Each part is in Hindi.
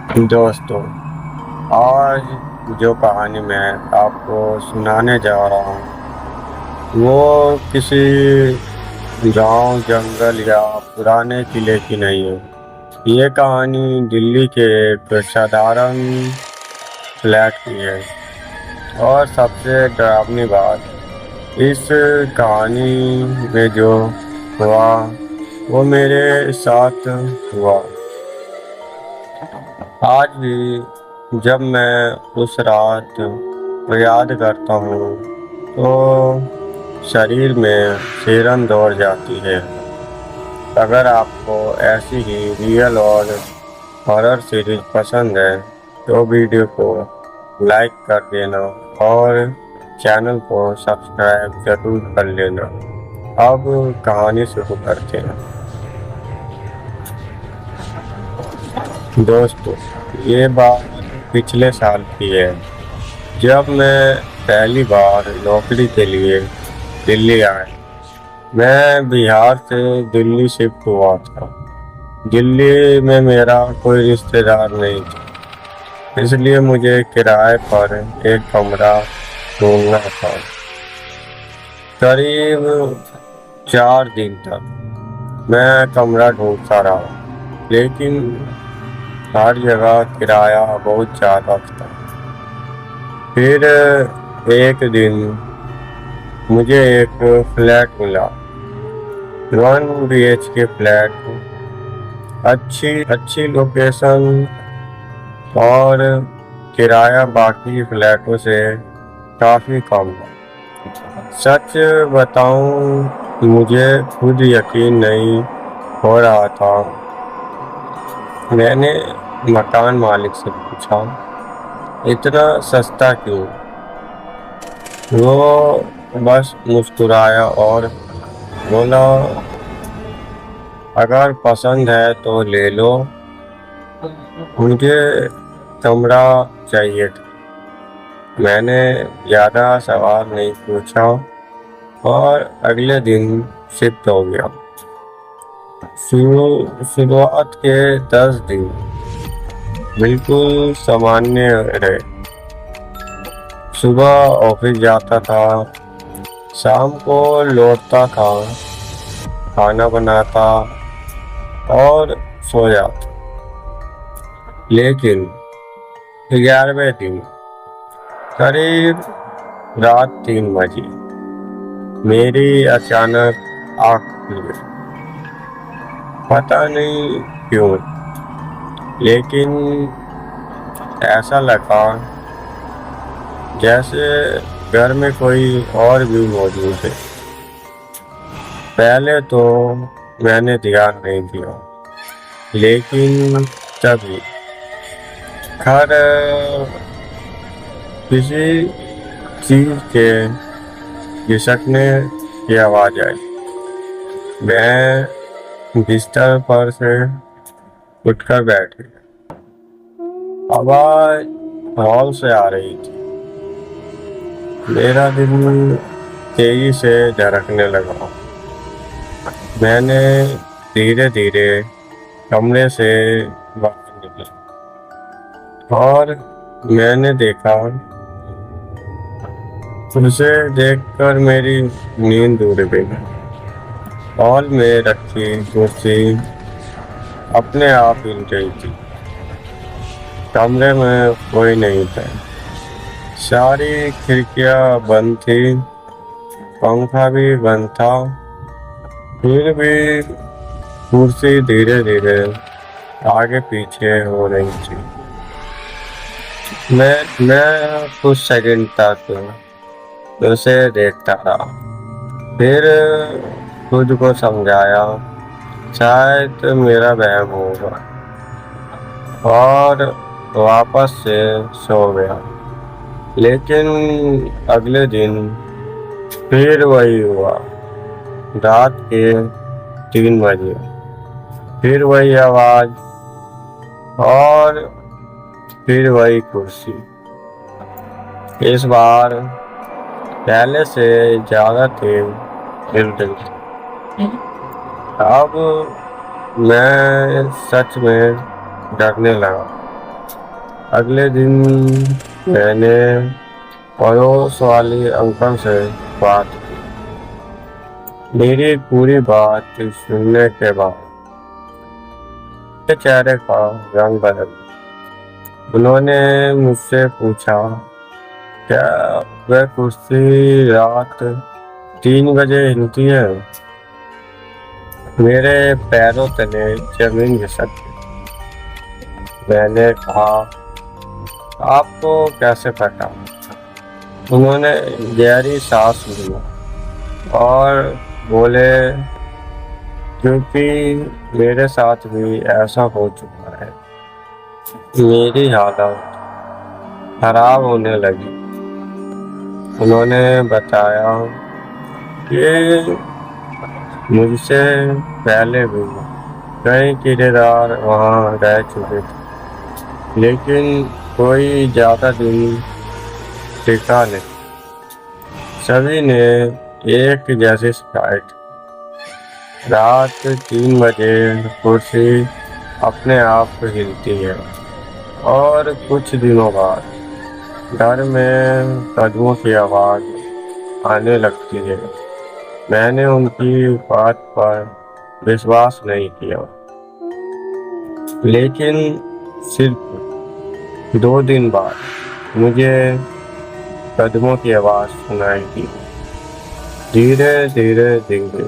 दोस्तों, आज जो कहानी मैं आपको सुनाने जा रहा हूँ वो किसी गांव, जंगल या पुराने किले की नहीं है। ये कहानी दिल्ली के एक साधारण फ्लैट की है। और सबसे डरावनी बात, इस कहानी में जो हुआ वो मेरे साथ हुआ। आज भी जब मैं उस रात को याद करता हूँ तो शरीर में सिरन दौड़ जाती है। अगर आपको ऐसी ही रियल और हॉरर सीरीज पसंद है तो वीडियो को लाइक कर देना और चैनल को सब्सक्राइब जरूर कर लेना। अब कहानी शुरू करते हैं। दोस्तों, ये बात पिछले साल की है, जब मैं पहली बार नौकरी के लिए दिल्ली आया। मैं बिहार से दिल्ली शिफ्ट हुआ था। दिल्ली में मेरा कोई रिश्तेदार नहीं था, इसलिए मुझे किराए पर एक कमरा ढूंढना था। करीब 4 दिन तक मैं कमरा ढूंढता रहा, लेकिन हर जगह किराया बहुत ज़्यादा था। फिर एक दिन मुझे एक फ्लैट मिला, 1 BHK फ्लैट, अच्छी अच्छी लोकेशन और किराया बाकी फ्लैटों से काफ़ी कम था। सच बताऊं, मुझे खुद यकीन नहीं हो रहा था। मैंने मकान मालिक से पूछा, इतना सस्ता क्यों? वो बस मुस्कुराया और बोला, अगर पसंद है तो ले लो। मुझे कमरा चाहिए था। मैंने ज़्यादा सवाल नहीं पूछा और अगले दिन शिफ्ट हो गया। शुरुआत के 10 दिन बिल्कुल सामान्य रहे। सुबह ऑफिस जाता था, शाम को लौटता था, खाना बनाता और सो जाता। लेकिन 11वें दिन करीब रात 3 बजे मेरी अचानक आँख खुल गई। पता नहीं क्यों, लेकिन ऐसा लगा जैसे घर में कोई और भी मौजूद है। पहले तो मैंने ध्यान नहीं दिया, लेकिन तभी खैर किसी चीज के घिसकने की आवाज आई। मैं बिस्तर पर से उठकर बैठ गया। आवाज हॉल से आ रही थी। मेरा दिल तेजी से धड़कने लगा। मैंने धीरे धीरे कमरे से बाहर निकला और मैंने देखा, उसे देखकर मेरी नींद उड़ गई। हॉल में रखी कुर्सी अपने आप हिल गई थी। कमरे में कोई नहीं था, सारी खिड़कियां बंद थी, पंखा भी बंद था। फिर भी कुर्सी धीरे धीरे आगे पीछे हो रही थी। मैं कुछ सेकंड तक उसे देखता रहा, फिर खुद को समझाया शायद मेरा वहम होगा और वापस से सो गया। लेकिन अगले दिन फिर वही हुआ। रात के 3 बजे फिर वही आवाज और फिर वही कुर्सी। इस बार पहले से ज्यादा तेज हिल रही थी। अब मैं सच में डरने लगा। अगले दिन मैंने पड़ोस वाली अंकल से बात की। मेरी पूरी बात सुनने के बाद मेरे चेहरे का रंग बदल गया। उन्होंने मुझसे पूछा, क्या वह कुर्सी रात 3 बजे हिलती है? मेरे पैरों तले जमीन खिसक गई। मैंने कहा, आपको कैसे पता? उन्होंने गहरी सांस ली और बोले, क्योंकि मेरे साथ भी ऐसा हो चुका है। मेरी हालत खराब होने लगी। उन्होंने बताया कि मुझसे पहले भी कई किराएदार वहाँ रह चुके थे, लेकिन कोई ज़्यादा दिन टिका नहीं। सभी ने एक जैसी शिकायत। रात 3 बजे कुर्सी अपने आप हिलती है और कुछ दिनों बाद घर में कदमों की आवाज़ आने लगती है। मैंने उनकी बात पर विश्वास नहीं किया, लेकिन सिर्फ 2 दिन बाद मुझे कदमों की आवाज़ सुनाई दी। धीरे धीरे धीरे,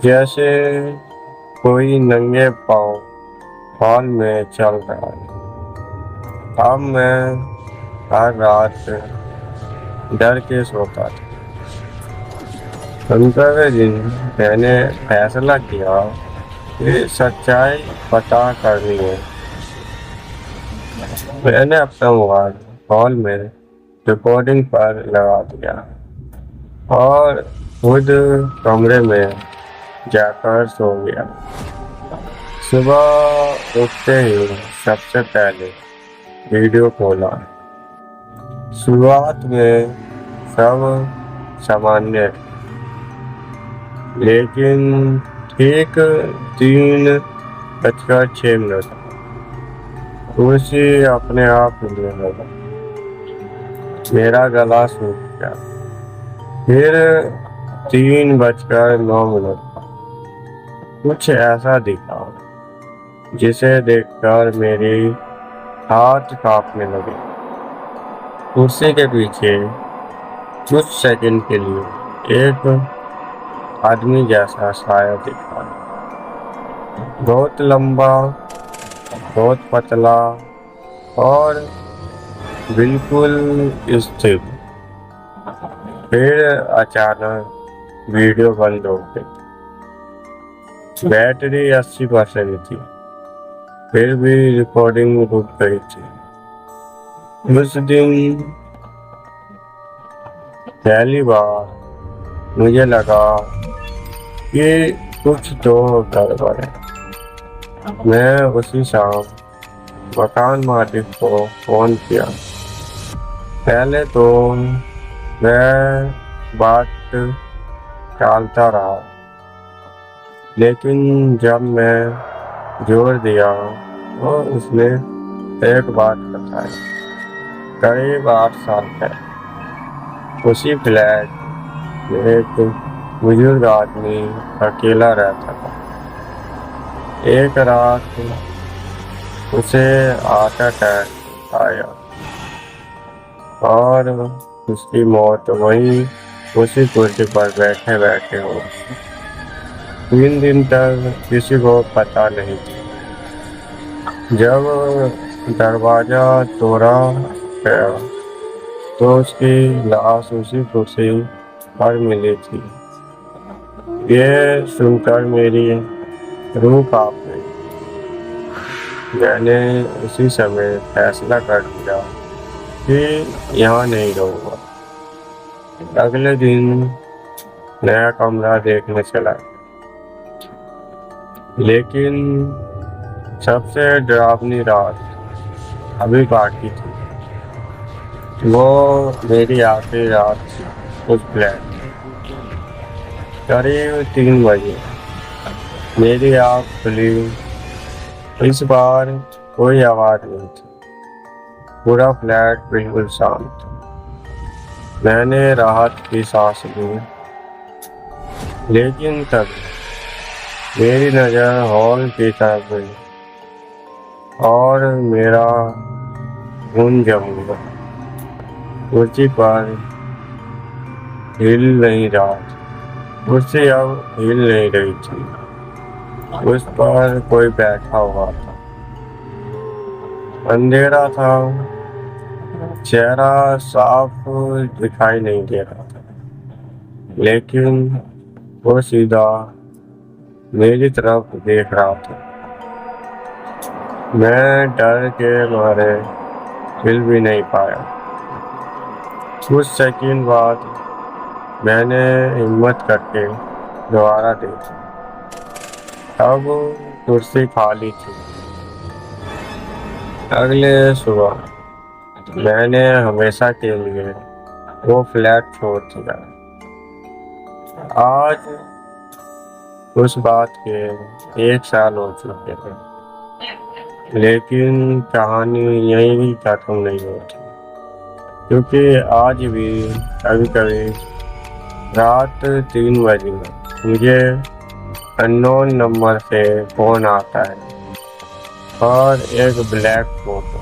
जैसे कोई नंगे पांव हॉल में चल रहा है। अब मैं हर रात डर के सोता था। 15वें दिन मैंने फैसला किया कि सच्चाई पता करनी है। मैंने अपना मोबाइल हॉल में रिकॉर्डिंग पर लगा दिया और खुद कमरे में जाकर सो गया। सुबह उठते ही सबसे पहले वीडियो खोला। शुरुआत में सब सामान्य, लेकिन ठीक 3:06 कुर्सी अपने आप हिलने लगा। मेरा गला सूख गया। फिर 3:09 कुछ ऐसा दिखा जिसे देखकर मेरे हाथ कांपने लगे। कुर्सी के पीछे कुछ सेकंड के लिए एक आदमी जैसा साया दिखा, बहुत लंबा, बहुत पतला और बिल्कुल स्थिर। फिर अचानक वीडियो बंद हो गई। बैटरी 80% थी, फिर भी रिकॉर्डिंग रुक गई थी। उस दिन पहली बार मुझे लगा कि कुछ तो गड़बड़ है। मैं उसी शाम मकान मालिक को फोन किया। पहले तो मैं बात टालता रहा, लेकिन जब मैं जोर दिया तो उसने एक बात बताई। करीब 8 साल पहले उसी फ्लैट में एक बुजुर्ग आदमी अकेला रहता था। एक रात उसे हार्ट अटैक आया और उसकी मौत वहीं उसी कुर्सी पर बैठे बैठे हो। 3 दिन तक किसी को पता नहीं था। जब दरवाजा तोड़ा गया तो उसकी लाश उसी कुर्सी पर मिली थी। ये सुनकर मेरी रूह कांप गई। मैंने उसी समय फैसला कर लिया कि यहाँ नहीं रहूँगा। अगले दिन नया कमरा देखने चला, लेकिन सबसे डरावनी रात अभी बाकी थी। वो मेरी आखिरी रात थी उस फ्लैट में। करीब 3 बजे मेरी आँख खुली। इस बार कोई आवाज़ नहीं थी, पूरा फ्लैट बिल्कुल शांत। मैंने राहत की सांस ली, लेकिन तब मेरी नज़र हॉल की तरफ गई और मेरा खून जम गया। कुर्सी पर हिल नहीं रहा था। कुर्सी अब हिल नहीं रही थी। उस पर कोई बैठा हुआ था। अंधेरा था, चेहरा साफ दिखाई नहीं दे रहा था, लेकिन वो सीधा मेरी तरफ देख रहा था। मैं डर के मारे हिल भी नहीं पाया। कुछ सेकंड बाद मैंने हिम्मत करके दोबारा देखा। अब कुर्सी खाली थी। अगले सुबह मैंने हमेशा के लिए वो फ्लैट छोड़ दिया। आज उस बात के 1 साल हो चुके थे, लेकिन कहानी यहीं खत्म नहीं होती, क्योंकि आज भी कभी कभी रात 3 बजे मुझे अननोन नंबर से फोन आता है और एक ब्लैक फोटो।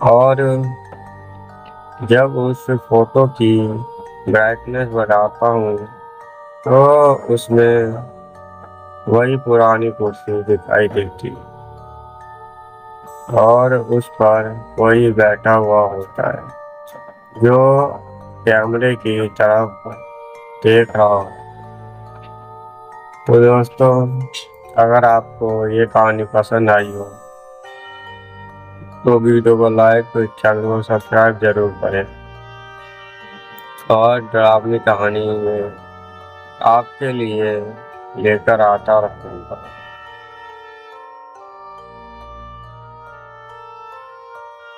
और जब उस फोटो की ब्राइटनेस बढ़ाता हूँ तो उसमें वही पुरानी कुर्सी दिखाई देती और उस पर कोई बैठा हुआ होता है जो कैमरे की तरफ देख रहा हो। तो दोस्तों, अगर आपको ये कहानी पसंद आई हो तो वीडियो को लाइक और चैनल को सब्सक्राइब जरूर करें। और डरावनी कहानी में आपके लिए लेकर आता रहूँगा।